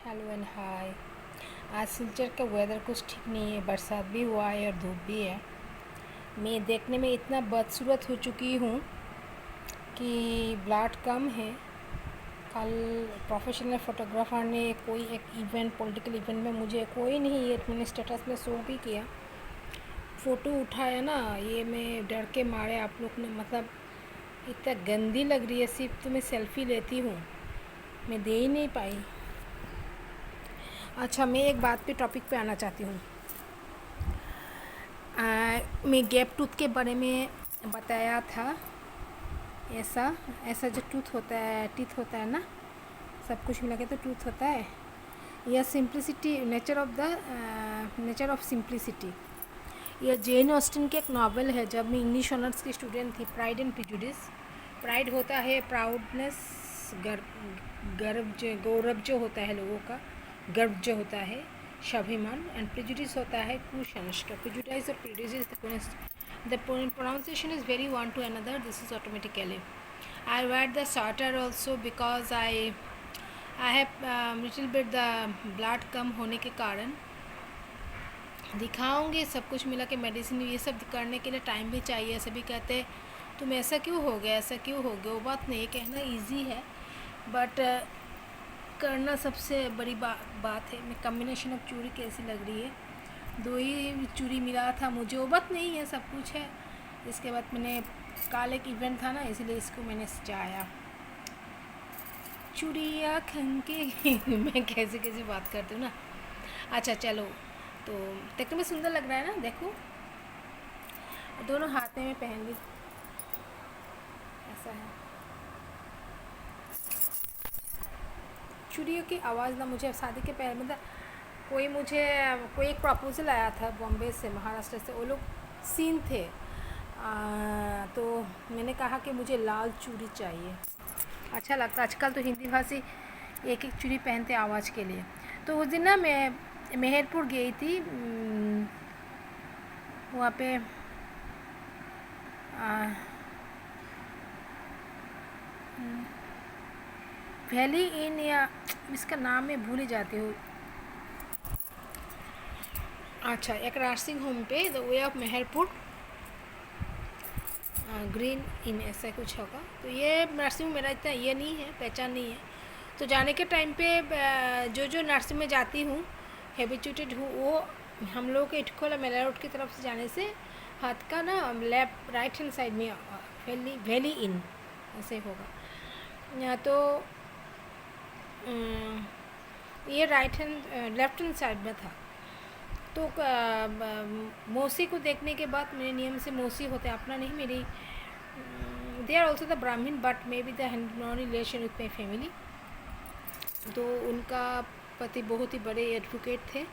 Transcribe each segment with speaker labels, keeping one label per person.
Speaker 1: Hello and hi. आज सिलचर का weather कुछ ठीक नहीं है, बरसात भी हुआ है और धूप भी है। मैं देखने में इतना बदसूरत हो चुकी हूँ कि ब्लड कम है। कल प्रोफेशनल फ़ोटोग्राफर ने कोई एक इवेंट, पॉलिटिकल इवेंट में मुझे कोई नहीं, ये मैंने स्टेटस में शो भी किया, फ़ोटो उठाया ना, ये मैं डर के मारे आप लोग ने मतलब इतना गंदी लग रही है, सिर्फ तो मैं सेल्फ़ी लेती हूँ, मैं दे ही नहीं पाई। अच्छा, मैं एक बात पे टॉपिक पे आना चाहती हूँ। मैं गैप टूथ के बारे में बताया था। ऐसा ऐसा जो टूथ होता है, टीथ होता है ना, सब कुछ मिला के तो टूथ होता है। यह सिंप्लिसिटी, नेचर ऑफ सिंप्लिसिटी, यह जेन ऑस्टिन की एक नावल है। जब मैं इंग्लिश ऑनर्स की स्टूडेंट थी, प्राइड एंड प्रेजुडिस। प्राइड होता है प्राउडनेस, गर्व, जो गौरव जो होता है लोगों का, गर्व जो होता है, स्वाभिमान। एंड प्रेजुडिस होता है कुसंस्कार, प्रेजुडाइज और prejudice. The pronunciation is very one to another. This is automatically. I read the starter also because I have little bit the blood कम होने के कारण दिखाऊंगी। सब कुछ मिला के मेडिसिन ये सब करने के लिए टाइम भी चाहिए। सभी कहते हैं तुम ऐसा क्यों हो गया, ऐसा क्यों हो गया। वो बात नहीं, कहना इजी है बट करना सबसे बड़ी बात है। मैं कम्बिनेशन ऑफ चूड़ी कैसी लग रही है, दो ही चूड़ी मिला था मुझे, वो बात नहीं है, सब कुछ है। इसके बाद मैंने कल एक इवेंट था ना, इसलिए इसको मैंने सजाया। चूड़िया खनके मैं कैसे कैसे बात करती हूँ ना। अच्छा चलो, तो देखने में सुंदर लग रहा है ना, देखो दोनों हाथ में पहन ली, ऐसा है। चूड़ियों की आवाज़ ना, मुझे शादी के पहले मतलब कोई एक प्रपोजल आया था बॉम्बे से, महाराष्ट्र से, वो लोग सीन थे। तो मैंने कहा कि मुझे लाल चूड़ी चाहिए। अच्छा लगता, आजकल तो हिंदी भाषी एक एक चूड़ी पहनते आवाज़ के लिए। तो उस दिन ना मैं मेहरपुर गई थी, वहाँ पे वैली इन, या इसका नाम मैं भूल ही जाती हूँ। अच्छा, एक नर्सिंग होम पे the way of Mehrpur Green Inn ऐसा कुछ होगा। तो ये नर्सिंग में मेरा इतना ये नहीं है, पहचान नहीं है। तो जाने के टाइम पे जो जो नर्सिंग में जाती हूँ, हैबिचुएटेड हूँ, वो हम लोग के इटखोला मेला रोड की तरफ से जाने से हाथ का ना लेफ्ट राइट हैंड साइड में वैली इन ऐसे होगा। या तो ये right hand left hand side में था। तो मौसी को देखने के बाद मेरे नियम से, मौसी होते अपना नहीं, मेरी दे आर ऑल्सो द ब्राह्मण but may be the non relation with my family. तो उनका पति बहुत ही बड़े एडवोकेट थे,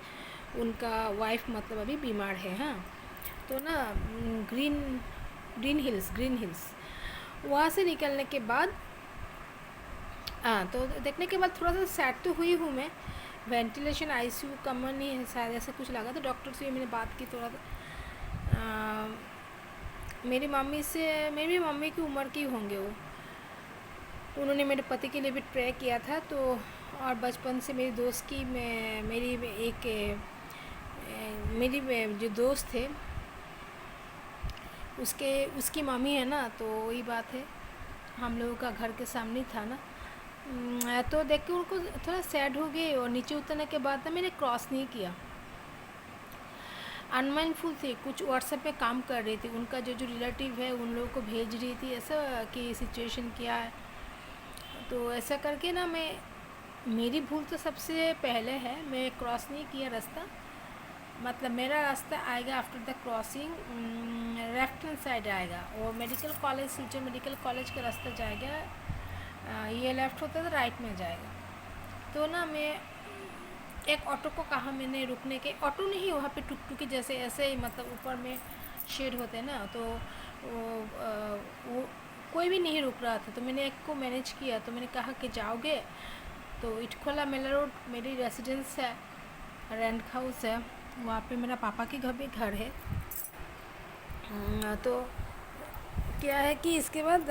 Speaker 1: उनका वाइफ मतलब अभी बीमार है। हाँ, तो ना ग्रीन ग्रीन हिल्स वहाँ से निकलने के बाद, हाँ, तो देखने के बाद थोड़ा सा सैड तो हुई हूँ मैं। वेंटिलेशन आईसीयू कमन नहीं है शायद, ऐसा कुछ लगा। तो डॉक्टर से मैंने बात की थोड़ा मेरी मम्मी की उम्र की होंगे वो। उन्होंने मेरे पति के लिए भी प्रे किया था। तो और बचपन से मेरी दोस्त की मेरी जो दोस्त थे उसकी मम्मी है ना, तो वही बात है, हम लोगों का घर के सामने था ना। तो देख के उनको थोड़ा सैड हो गए, और नीचे उतरने के बाद ना मैंने क्रॉस नहीं किया, अनमाइंडफुल थी, कुछ व्हाट्सएप पे काम कर रही थी। उनका जो जो रिलेटिव है उन लोगों को भेज रही थी ऐसा कि सिचुएशन क्या है। तो ऐसा करके ना मेरी भूल तो सबसे पहले है, मैं क्रॉस नहीं किया रास्ता। मतलब मेरा रास्ता आएगा after the crossing, left hand side आएगा, और medical college, Silchar medical college का रास्ता जाएगा। ये लेफ़्ट होता है तो राइट में जाएगा। तो ना मैं एक ऑटो को कहा मैंने रुकने के, ऑटो नहीं, वहाँ पे टुकटुकी जैसे ऐसे ही, मतलब ऊपर में शेड होते हैं ना, तो वो कोई भी नहीं रुक रहा था। तो मैंने एक को मैनेज किया, तो मैंने कहा कि जाओगे, तो इटखोला मेला रोड मेरी रेसिडेंस है, रेंट हाउस है, वहाँ पे मेरा पापा के घर भी घर है। तो क्या है कि इसके बाद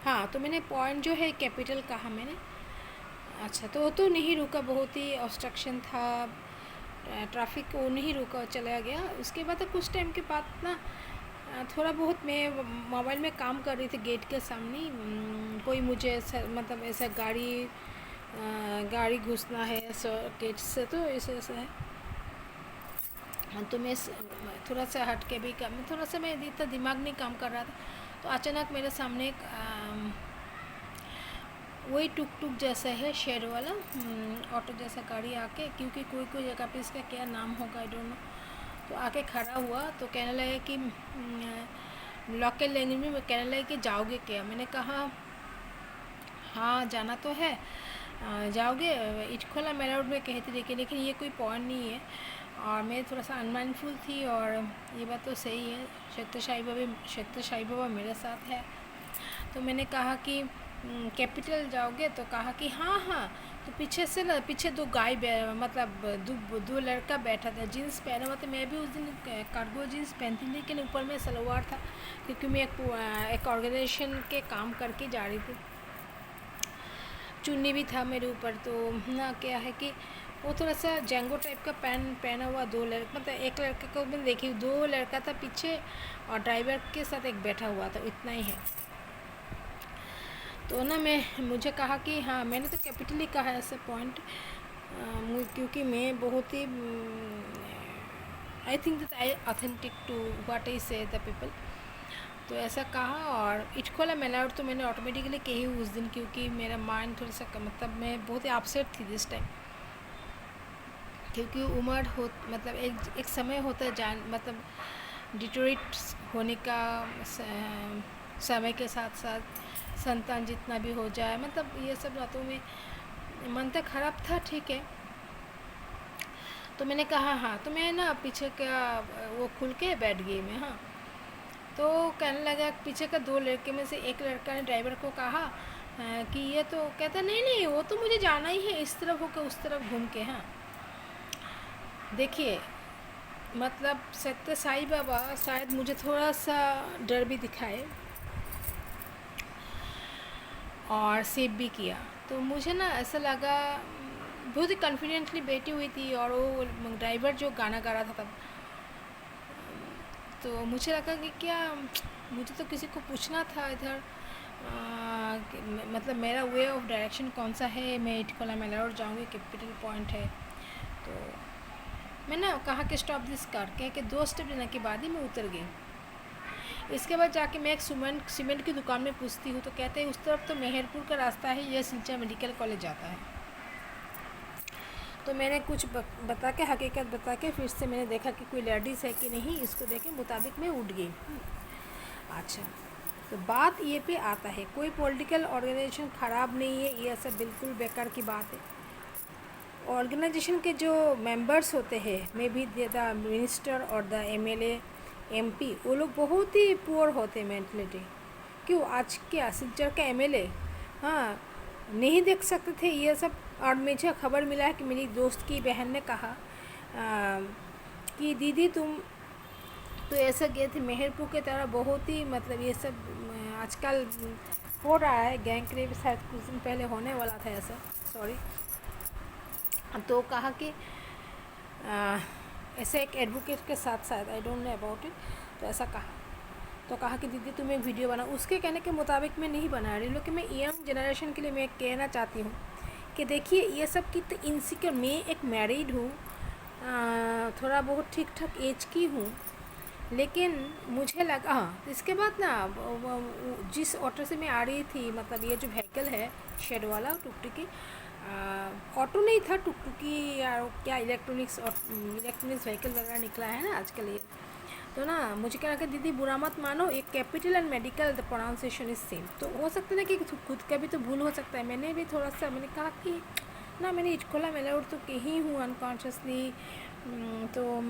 Speaker 1: हाँ, तो मैंने पॉइंट जो है कैपिटल कहा मैंने, अच्छा, तो वो तो नहीं रुका, बहुत ही ऑब्स्ट्रक्शन था, ट्रैफिक, वो नहीं रुका, चला गया। उसके बाद तो कुछ टाइम के बाद ना थोड़ा बहुत मैं मोबाइल में काम कर रही थी गेट के सामने, कोई मुझे ऐसा मतलब ऐसा गाड़ी घुसना है ऐसा गेट से, तो ऐसे ऐसा है। हाँ, तो मैं थोड़ा सा हट के भी काम, थोड़ा सा मैं इतना दिमाग नहीं काम कर रहा था, तो अचानक मेरे सामने एक वही टुक टुक जैसा है शेड वाला ऑटो जैसा गाड़ी आके, क्योंकि कोई कोई जगह पे इसका क्या नाम होगा आई डोंट नो, तो आके खड़ा हुआ, तो कहने लगे कि लोकल लैंग्वेज में कहने लगे कि जाओगे क्या। मैंने कहा हाँ जाना तो है, जाओगे। इटखोला मेला रोड में कही थी, लेकिन ये कोई पॉइंट नहीं है, और मैं थोड़ा सा अनमाइंडफुल थी, और ये बात तो सही है, सत्य साई बाबा मेरे साथ है। तो मैंने कहा कि कैपिटल जाओगे, तो कहा कि हाँ हाँ। तो पीछे से ना, पीछे मतलब दो लड़का बैठा था, जीन्स पहना हुआ था। मैं भी उस दिन कार्गो जीन्स पहनती थी, लेकिन ऊपर में सलवार था, क्योंकि मैं एक ऑर्गेनाइजेशन के काम करके जा रही थी। चुन्नी भी था मेरे ऊपर, तो ना क्या है कि वो थोड़ा सा जेंगो टाइप का पैंट पहना हुआ दो लड़का, मतलब एक लड़के को मैंने देखी, दो लड़का था पीछे, और ड्राइवर के साथ एक बैठा हुआ था, इतना ही है। तो ना मुझे कहा कि हाँ, मैंने तो कैपिटली कहा है ऐसे पॉइंट, क्योंकि मैं बहुत ही I think that I authentic to what I say the people, तो ऐसा कहा। और इटखोला मेलाउट तो मैंने ऑटोमेटिकली कही उस दिन, क्योंकि मेरा माइंड थोड़ा सा मतलब मैं बहुत ही अपसेट थी दिस टाइम, क्योंकि उम्र हो मतलब एक समय होता है जान मतलब डिटोरेट होने का, समय के साथ साथ संतान जितना भी हो जाए, मतलब ये सब बातों में मन तो खराब था, ठीक है। तो मैंने कहा हाँ, तो मैं ना पीछे का वो खुल के बैठ गई मैं, हाँ। तो कहने लगा, पीछे का दो लड़के में से एक लड़का ने ड्राइवर को कहा कि ये तो, कहता नहीं नहीं वो तो मुझे जाना ही है, इस तरफ होकर उस तरफ घूम के। हाँ देखिए, मतलब सत्य साई बाबा शायद मुझे थोड़ा सा डर भी दिखाए और सेव भी किया। तो मुझे ना ऐसा लगा, बहुत ही कॉन्फिडेंटली बैठी हुई थी, और वो ड्राइवर जो गाना गा रहा था तब, तो मुझे लगा कि क्या मुझे तो किसी को पूछना था इधर, मतलब मेरा वे ऑफ डायरेक्शन कौन सा है, मैं इटखोला मेला रोड जाऊँगी, कैपिटल पॉइंट है। तो मैंने कहा कि स्टॉप दिस कार, कह के 2 स्टेप लेने के बाद ही मैं उतर गई। इसके बाद जाके मैं एक सीमेंट की दुकान में पूछती हूँ, तो कहते हैं उस तरफ तो मेहरपुर का रास्ता है, यह सिलचा मेडिकल कॉलेज जाता है। तो मैंने कुछ बता के, हकीकत बता के, फिर से मैंने देखा कि कोई लेडीज़ है कि नहीं, इसको देखे मुताबिक मैं उठ गई। अच्छा, तो बात ये पे आता है, कोई पॉलिटिकल ऑर्गेनाइजेशन ख़राब नहीं है, ये सब बिल्कुल बेकार की बात है। ऑर्गेनाइजेशन के जो मेंबर्स होते हैं, मे बी द मिनिस्टर और द एमएलए एमपी, वो लोग बहुत ही पुअर होते हैं मेंटलिटी। क्यों आज के सिलचर का एमएलए, हाँ, नहीं देख सकते थे ये सब। और मुझे खबर मिला है कि मेरी दोस्त की बहन ने कहा कि दीदी तुम तो ऐसा गए थे मेहरपुर की तरह, बहुत ही मतलब ये सब आजकल हो रहा है, गैंग रेप शायद कुछ दिन पहले होने वाला था ऐसा, सॉरी। तो कहा कि ऐसे एक एडवोकेट के साथ शायद, I don't know about it, तो ऐसा कहा। तो कहा कि दीदी तुम्हें वीडियो बना, उसके कहने के मुताबिक मैं नहीं बना रही, लेकिन मैं यंग जनरेशन के लिए मैं कहना चाहती हूँ कि देखिए ये सब की तो इनसिक्योर, मैं एक मैरिड हूँ, थोड़ा बहुत ठीक ठाक एज की हूँ, लेकिन मुझे लगा हाँ। इसके बाद ना जिस ऑटो से मैं आ रही थी, मतलब ये जो व्हीकल है शेड वाला टुकटुकी, ऑटो नहीं था, टुकटुकी या क्या इलेक्ट्रॉनिक्स व्हीकल वगैरह निकला है ना आजकल ये, तो ना मुझे क्या लगा, दीदी बुरा मत मानो, एक capital and medical the pronunciation is same, तो हो सकता है ना कि खुद का भी तो भूल हो सकता है। मैंने भी थोड़ा सा मैंने कहा कि ना मैंने इटखोला मेला रोड तो कही हूँ अनकॉन्शियसली, तो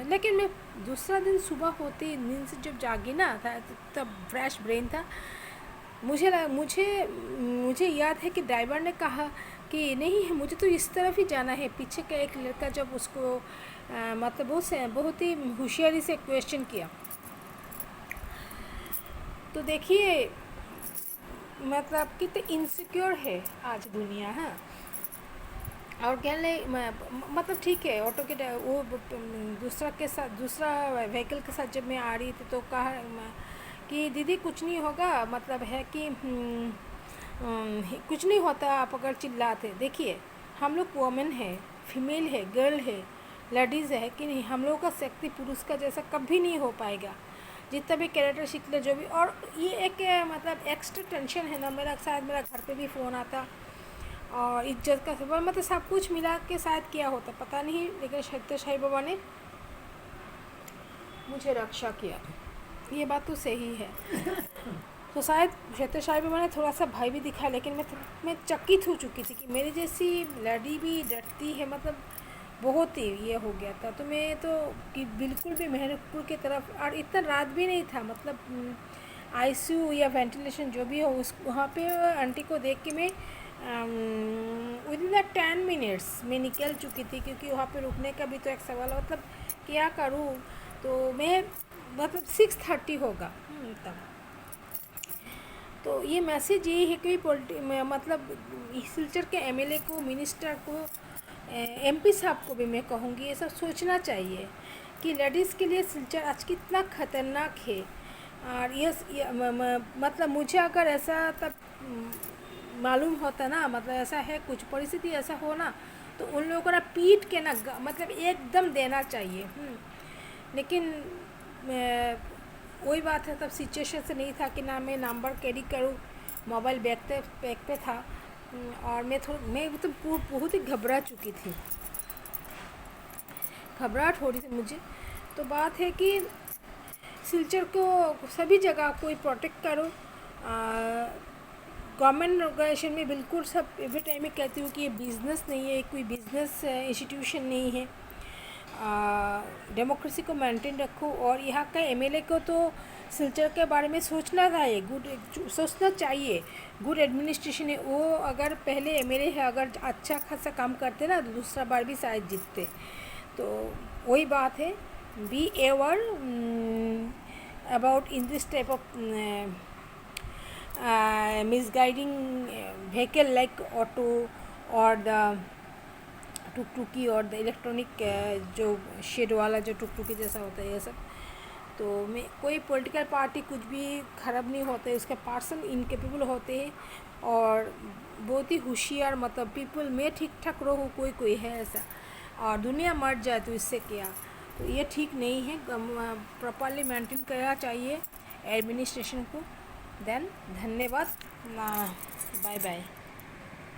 Speaker 1: लेकिन मैं दूसरा दिन सुबह होती नींद से जब जागी ना था, तब फ्रेश ब्रेन था। मुझे याद है कि ड्राइवर ने कहा कि नहीं मुझे तो इस तरफ ही जाना है। पीछे का एक लड़का जब उसको मतलब बहुत ही होशियारी से क्वेश्चन किया, तो देखिए मतलब कितने इनसिक्योर है आज दुनिया। हाँ, और कह ले मतलब ठीक है, ऑटो के वो दूसरा के साथ, दूसरा व्हीकल के साथ जब मैं आ रही थी तो कहा कि दीदी कुछ नहीं होगा, मतलब है कि कुछ नहीं होता आप अगर चिल्लाते। देखिए हम लोग वोमेन है, फीमेल है, गर्ल है, लेडीज़ है कि नहीं, हम लोगों का शक्ति पुरुष का जैसा कभी नहीं हो पाएगा। जितना भी कैरेक्टर सीख ले जो भी, और ये एक मतलब एक्स्ट्रा टेंशन है ना मेरा, शायद मेरा घर पे भी फ़ोन आता और इज्जत का सवाल, मतलब सब कुछ मिला के शायद किया होता पता नहीं, लेकिन सत्य साई बाबा ने मुझे रक्षा किया, ये बात तो सही है। तो शायद सत्य साई बाबा ने थोड़ा सा भय भी दिखाया, लेकिन मैं चकित हो चुकी थी कि मेरी जैसी लड़ी भी डरती है, मतलब बहुत ही ये हो गया था। तो मैं तो कि बिल्कुल भी मेहरपुर की तरफ, और इतना रात भी नहीं था, मतलब आईसीयू या वेंटिलेशन जो भी हो उस वहाँ पे आंटी को देख के मैं विदिन द 10 मिनट्स मैं निकल चुकी थी, क्योंकि वहाँ पे रुकने का भी तो एक सवाल है, मतलब क्या करूँ। तो मैं मतलब 6:30 होगा तब। तो ये मैसेज यही है कि मतलब सिलचर के एमएलए को, मिनिस्टर को, एमपी साहब को भी मैं कहूँगी ये सब सोचना चाहिए कि लेडीज़ के लिए सिलचर आज कितना ख़तरनाक है। और ये मतलब मुझे अगर ऐसा तब मालूम होता ना, मतलब ऐसा है कुछ परिस्थिति ऐसा हो ना, तो उन लोगों को ना पीट के ना मतलब एकदम देना चाहिए। लेकिन वही बात है, तब सिचुएशन से नहीं था कि ना मैं नंबर कैरी करूँ, मोबाइल बैग पे था। और मैं तो बहुत ही घबरा चुकी थी, घबराहट हो रही थी मुझे। तो बात है कि सिलचर को सभी जगह कोई प्रोटेक्ट करो। गवर्नमेंट ऑर्गेनाइजेशन में बिल्कुल सब एवरी टाइम में कहती हूँ कि ये बिज़नेस नहीं है, कोई बिज़नेस इंस्टीट्यूशन नहीं है। डेमोक्रेसी को मेंटेन रखो, और यहाँ का एमएलए को तो सिलचर के बारे में सोचना चाहिए, सोचना चाहिए। गुड एडमिनिस्ट्रेशन है वो, अगर पहले एमएलए है अगर अच्छा खासा काम करते ना तो दूसरा बार भी शायद जीतते। तो वही बात है, be ever about in this type of misguiding vehicle like auto or the टुकटुकी और द इलेक्ट्रॉनिक जो शेड वाला जो टुकटुकी जैसा होता है ये सब। तो मैं कोई पॉलिटिकल पार्टी कुछ भी ख़राब नहीं होता है, उसके पर्सन इनकेपेबल होते हैं और बहुत ही होशियार, मतलब पीपल में ठीक ठाक रहो, कोई कोई है ऐसा, और दुनिया मर जाए तो इससे क्या। तो ये ठीक नहीं है, प्रॉपरली मेंटेन करना चाहिए एडमिनिस्ट्रेशन को। देन धन्यवाद, बाय बाय।